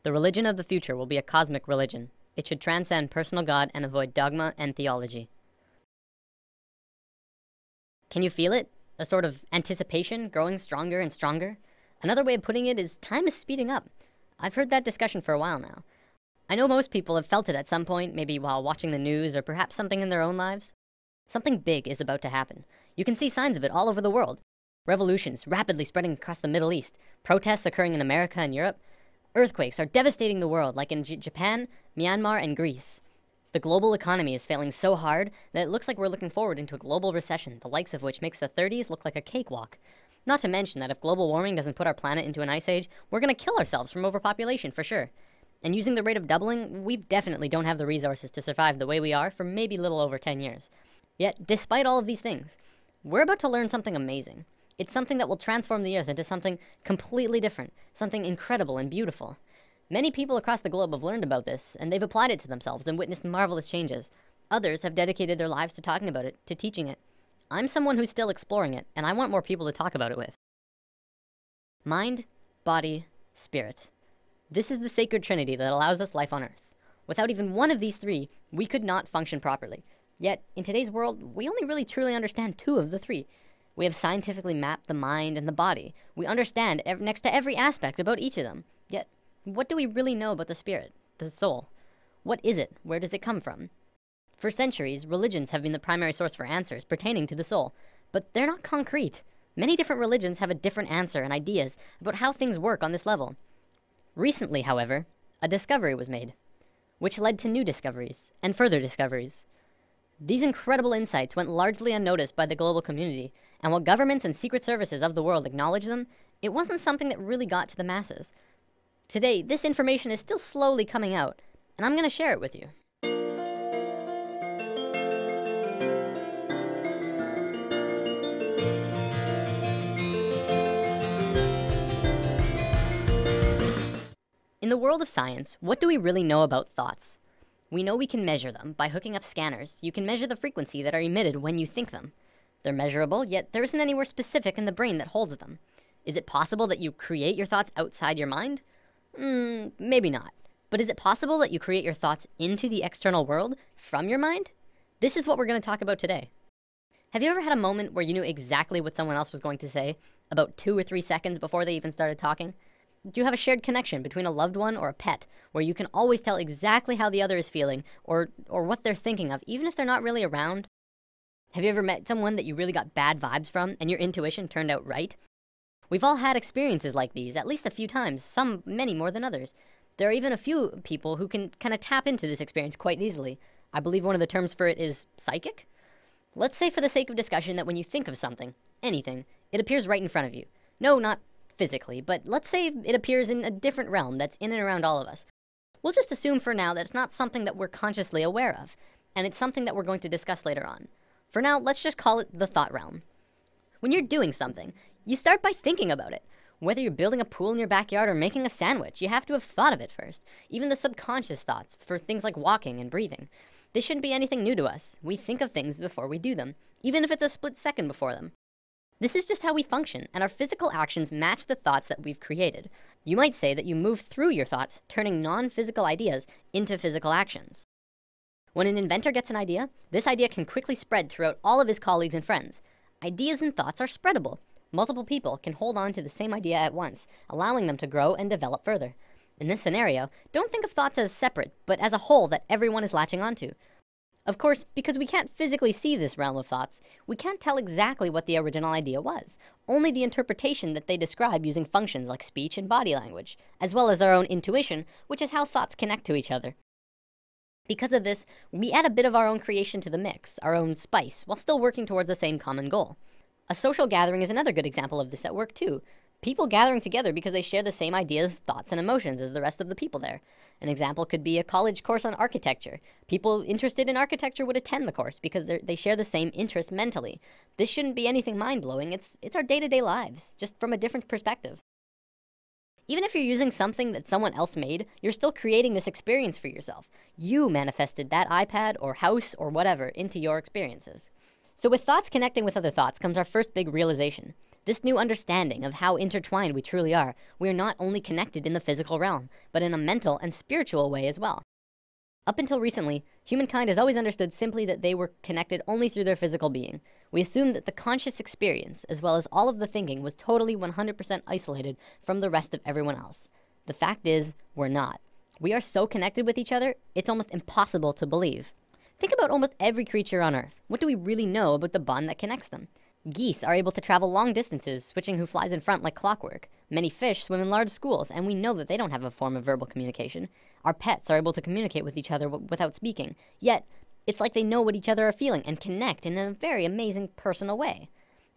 The religion of the future will be a cosmic religion. It should transcend personal God and avoid dogma and theology. Can you feel it? A sort of anticipation growing stronger and stronger? Another way of putting it is time is speeding up. I've heard that discussion for a while now. I know most people have felt it at some point, maybe while watching the news or perhaps something in their own lives. Something big is about to happen. You can see signs of it all over the world. Revolutions rapidly spreading across the Middle East, protests occurring in America and Europe. Earthquakes are devastating the world, like in Japan, Myanmar, and Greece. The global economy is failing so hard that it looks like we're looking forward into a global recession, the likes of which makes the 30s look like a cakewalk. Not to mention that if global warming doesn't put our planet into an ice age, we're going to kill ourselves from overpopulation for sure. And using the rate of doubling, we definitely don't have the resources to survive the way we are for maybe a little over 10 years. Yet, despite all of these things, we're about to learn something amazing. It's something that will transform the Earth into something completely different, something incredible and beautiful. Many people across the globe have learned about this, and they've applied it to themselves and witnessed marvelous changes. Others have dedicated their lives to talking about it, to teaching it. I'm someone who's still exploring it, and I want more people to talk about it with. Mind, body, spirit. This is the sacred trinity that allows us life on Earth. Without even one of these three, we could not function properly. Yet, in today's world, we only really truly understand two of the three. We have scientifically mapped the mind and the body. We understand next to every aspect about each of them. Yet, what do we really know about the spirit, the soul? What is it? Where does it come from? For centuries, religions have been the primary source for answers pertaining to the soul, but they're not concrete. Many different religions have a different answer and ideas about how things work on this level. Recently, however, a discovery was made, which led to new discoveries and further discoveries. These incredible insights went largely unnoticed by the global community, and while governments and secret services of the world acknowledged them, it wasn't something that really got to the masses. Today, this information is still slowly coming out, and I'm going to share it with you. In the world of science, what do we really know about thoughts? We know we can measure them. By hooking up scanners, you can measure the frequency that are emitted when you think them. They're measurable, yet there isn't anywhere specific in the brain that holds them. Is it possible that you create your thoughts outside your mind? Maybe not. But is it possible that you create your thoughts into the external world from your mind? This is what we're going to talk about today. Have you ever had a moment where you knew exactly what someone else was going to say, about 2 or 3 seconds before they even started talking? Do you have a shared connection between a loved one or a pet, where you can always tell exactly how the other is feeling, or what they're thinking of, even if they're not really around? Have you ever met someone that you really got bad vibes from, and your intuition turned out right? We've all had experiences like these, at least a few times, some many more than others. There are even a few people who can kind of tap into this experience quite easily. I believe one of the terms for it is psychic. Let's say for the sake of discussion that when you think of something, anything, it appears right in front of you. No, not physically, but let's say it appears in a different realm that's in and around all of us. We'll just assume for now that it's not something that we're consciously aware of, and it's something that we're going to discuss later on. For now, let's just call it the thought realm. When you're doing something, you start by thinking about it. Whether you're building a pool in your backyard or making a sandwich, you have to have thought of it first. Even the subconscious thoughts for things like walking and breathing. This shouldn't be anything new to us. We think of things before we do them, even if it's a split second before them. This is just how we function, and our physical actions match the thoughts that we've created. You might say that you move through your thoughts, turning non-physical ideas into physical actions. When an inventor gets an idea, this idea can quickly spread throughout all of his colleagues and friends. Ideas and thoughts are spreadable. Multiple people can hold on to the same idea at once, allowing them to grow and develop further. In this scenario, don't think of thoughts as separate, but as a whole that everyone is latching onto. Of course, because we can't physically see this realm of thoughts, we can't tell exactly what the original idea was, only the interpretation that they describe using functions like speech and body language, as well as our own intuition, which is how thoughts connect to each other. Because of this, we add a bit of our own creation to the mix, our own spice, while still working towards the same common goal. A social gathering is another good example of this at work too. People gathering together because they share the same ideas, thoughts, and emotions as the rest of the people there. An example could be a college course on architecture. People interested in architecture would attend the course because they share the same interest mentally. This shouldn't be anything mind-blowing. It's our day-to-day lives, just from a different perspective. Even if you're using something that someone else made, you're still creating this experience for yourself. You manifested that iPad or house or whatever into your experiences. So with thoughts connecting with other thoughts comes our first big realization. This new understanding of how intertwined we truly are, we are not only connected in the physical realm, but in a mental and spiritual way as well. Up until recently, humankind has always understood simply that they were connected only through their physical being. We assumed that the conscious experience, as well as all of the thinking, was totally 100% isolated from the rest of everyone else. The fact is, we're not. We are so connected with each other, it's almost impossible to believe. Think about almost every creature on Earth. What do we really know about the bond that connects them? Geese are able to travel long distances, switching who flies in front like clockwork. Many fish swim in large schools, and we know that they don't have a form of verbal communication. Our pets are able to communicate with each other without speaking. Yet, it's like they know what each other are feeling and connect in a very amazing personal way.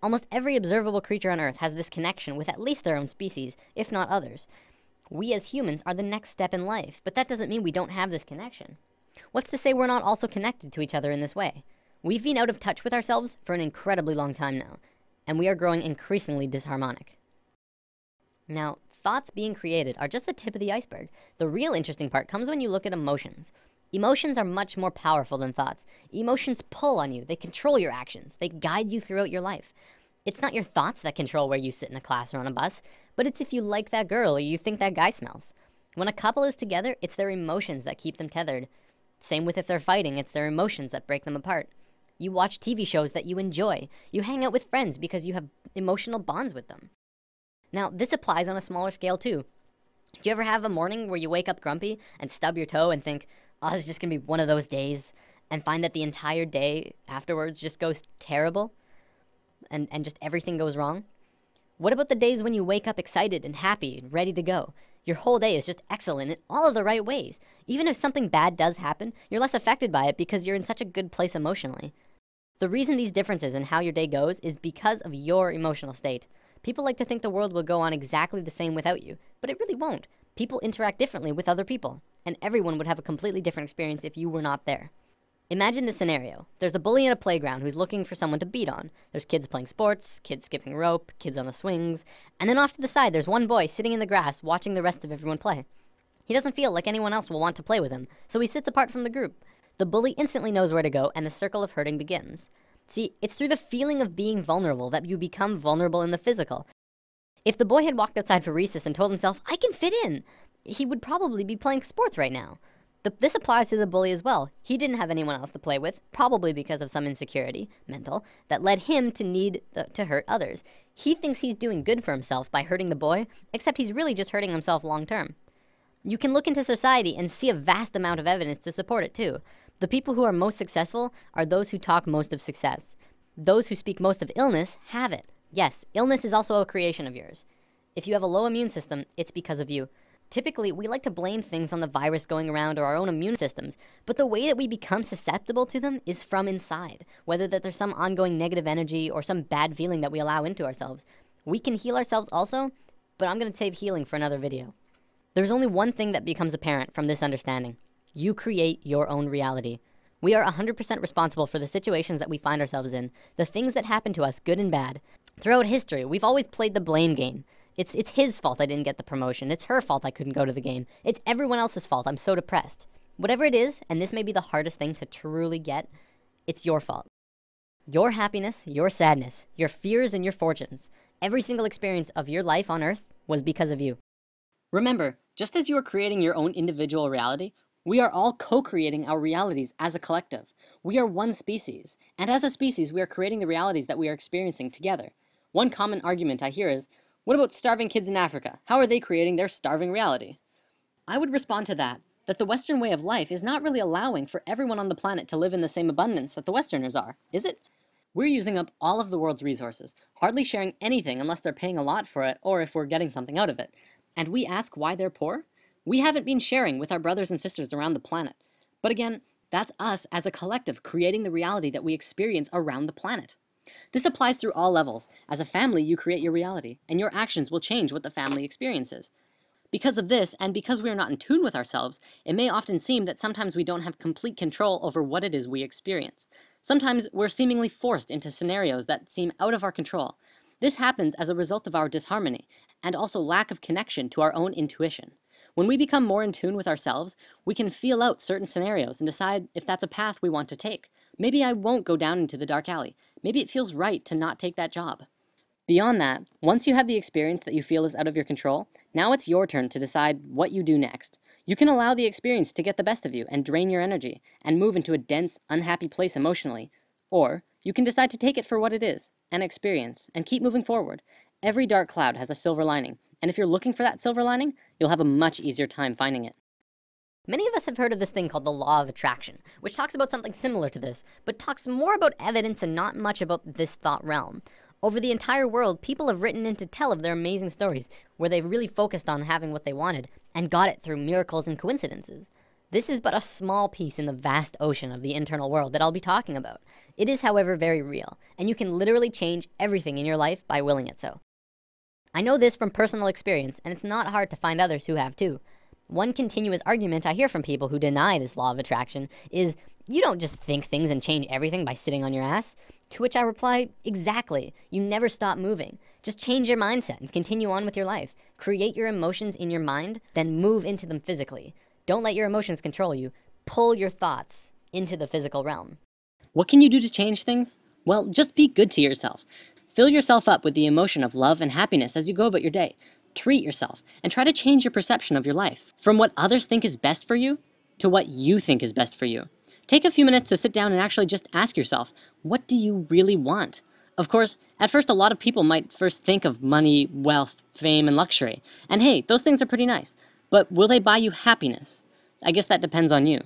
Almost every observable creature on Earth has this connection with at least their own species, if not others. We as humans are the next step in life, but that doesn't mean we don't have this connection. What's to say we're not also connected to each other in this way? We've been out of touch with ourselves for an incredibly long time now, and we are growing increasingly disharmonic. Now, thoughts being created are just the tip of the iceberg. The real interesting part comes when you look at emotions. Emotions are much more powerful than thoughts. Emotions pull on you, they control your actions, they guide you throughout your life. It's not your thoughts that control where you sit in a class or on a bus, but it's if you like that girl or you think that guy smells. When a couple is together, it's their emotions that keep them tethered. Same with if they're fighting, it's their emotions that break them apart. You watch TV shows that you enjoy. You hang out with friends because you have emotional bonds with them. Now, this applies on a smaller scale too. Do you ever have a morning where you wake up grumpy and stub your toe and think, oh, this is just gonna be one of those days, and find that the entire day afterwards just goes terrible and just everything goes wrong? What about the days when you wake up excited and happy and ready to go? Your whole day is just excellent in all of the right ways. Even if something bad does happen, you're less affected by it because you're in such a good place emotionally. The reason these differences in how your day goes is because of your emotional state. People like to think the world will go on exactly the same without you, but it really won't. People interact differently with other people, and everyone would have a completely different experience if you were not there. Imagine this scenario. There's a bully in a playground who's looking for someone to beat on. There's kids playing sports, kids skipping rope, kids on the swings, and then off to the side there's one boy sitting in the grass watching the rest of everyone play. He doesn't feel like anyone else will want to play with him, so he sits apart from the group. The bully instantly knows where to go, and the circle of hurting begins. See, it's through the feeling of being vulnerable that you become vulnerable in the physical. If the boy had walked outside for recess and told himself, I can fit in, he would probably be playing sports right now. This applies to the bully as well. He didn't have anyone else to play with, probably because of some insecurity, mental, that led him to need to hurt others. He thinks he's doing good for himself by hurting the boy, except he's really just hurting himself long term. You can look into society and see a vast amount of evidence to support it too. The people who are most successful are those who talk most of success. Those who speak most of illness have it. Yes, illness is also a creation of yours. If you have a low immune system, it's because of you. Typically, we like to blame things on the virus going around or our own immune systems, but the way that we become susceptible to them is from inside. Whether that there's some ongoing negative energy or some bad feeling that we allow into ourselves. We can heal ourselves also, but I'm gonna save healing for another video. There's only one thing that becomes apparent from this understanding. You create your own reality. We are 100% responsible for the situations that we find ourselves in, the things that happen to us, good and bad. Throughout history, we've always played the blame game. It's his fault I didn't get the promotion. It's her fault I couldn't go to the game. It's everyone else's fault I'm so depressed. Whatever it is, and this may be the hardest thing to truly get, it's your fault. Your happiness, your sadness, your fears and your fortunes, every single experience of your life on Earth was because of you. Remember, just as you are creating your own individual reality, we are all co-creating our realities as a collective. We are one species, and as a species, we are creating the realities that we are experiencing together. One common argument I hear is, what about starving kids in Africa? How are they creating their starving reality? I would respond to that the Western way of life is not really allowing for everyone on the planet to live in the same abundance that the Westerners are, is it? We're using up all of the world's resources, hardly sharing anything unless they're paying a lot for it or if we're getting something out of it. And we ask why they're poor? We haven't been sharing with our brothers and sisters around the planet. But again, that's us as a collective creating the reality that we experience around the planet. This applies through all levels. As a family, you create your reality, and your actions will change what the family experiences. Because of this, and because we are not in tune with ourselves, it may often seem that sometimes we don't have complete control over what it is we experience. Sometimes we're seemingly forced into scenarios that seem out of our control. This happens as a result of our disharmony, and also lack of connection to our own intuition. When we become more in tune with ourselves, we can feel out certain scenarios and decide if that's a path we want to take. Maybe I won't go down into the dark alley. Maybe it feels right to not take that job. Beyond that, once you have the experience that you feel is out of your control, now it's your turn to decide what you do next. You can allow the experience to get the best of you and drain your energy and move into a dense, unhappy place emotionally. Or you can decide to take it for what it is, an experience, and keep moving forward. Every dark cloud has a silver lining, and if you're looking for that silver lining, you'll have a much easier time finding it. Many of us have heard of this thing called the law of attraction, which talks about something similar to this, but talks more about evidence and not much about this thought realm. Over the entire world, people have written in to tell of their amazing stories, where they really focused on having what they wanted, and got it through miracles and coincidences. This is but a small piece in the vast ocean of the internal world that I'll be talking about. It is, however, very real, and you can literally change everything in your life by willing it so. I know this from personal experience, and it's not hard to find others who have too. One continuous argument I hear from people who deny this law of attraction is, you don't just think things and change everything by sitting on your ass. To which I reply, exactly. You never stop moving. Just change your mindset and continue on with your life. Create your emotions in your mind, then move into them physically. Don't let your emotions control you. Pull your thoughts into the physical realm. What can you do to change things? Well, just be good to yourself. Fill yourself up with the emotion of love and happiness as you go about your day. Treat yourself and try to change your perception of your life from what others think is best for you to what you think is best for you. Take a few minutes to sit down and actually just ask yourself, what do you really want? Of course, at first a lot of people might first think of money, wealth, fame, and luxury. And hey, those things are pretty nice. But will they buy you happiness? I guess that depends on you.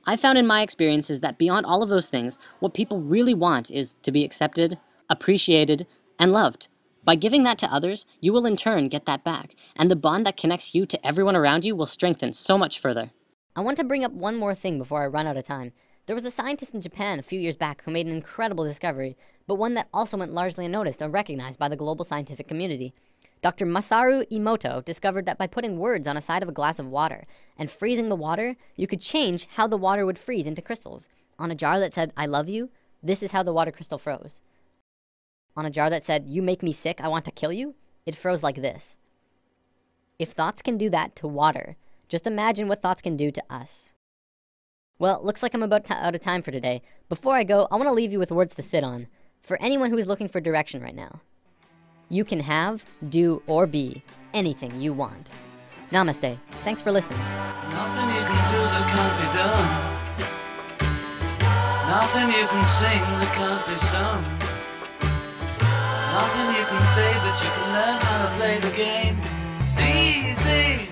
I found in my experiences that beyond all of those things, what people really want is to be accepted, appreciated, and loved. By giving that to others, you will in turn get that back, and the bond that connects you to everyone around you will strengthen so much further. I want to bring up one more thing before I run out of time. There was a scientist in Japan a few years back who made an incredible discovery, but one that also went largely unnoticed or recognized by the global scientific community. Dr. Masaru Emoto discovered that by putting words on a side of a glass of water and freezing the water, you could change how the water would freeze into crystals. On a jar that said, "I love you," this is how the water crystal froze. On a jar that said, "You make me sick, I want to kill you," it froze like this. If thoughts can do that to water, just imagine what thoughts can do to us. Well, looks like I'm about out of time for today. Before I go, I want to leave you with words to sit on. For anyone who is looking for direction right now. You can have, do, or be anything you want. Namaste. Thanks for listening. There's nothing you can do that can't be done. Nothing you can sing that can't be sung. Nothing you can say, but you can learn how to play the game. It's easy.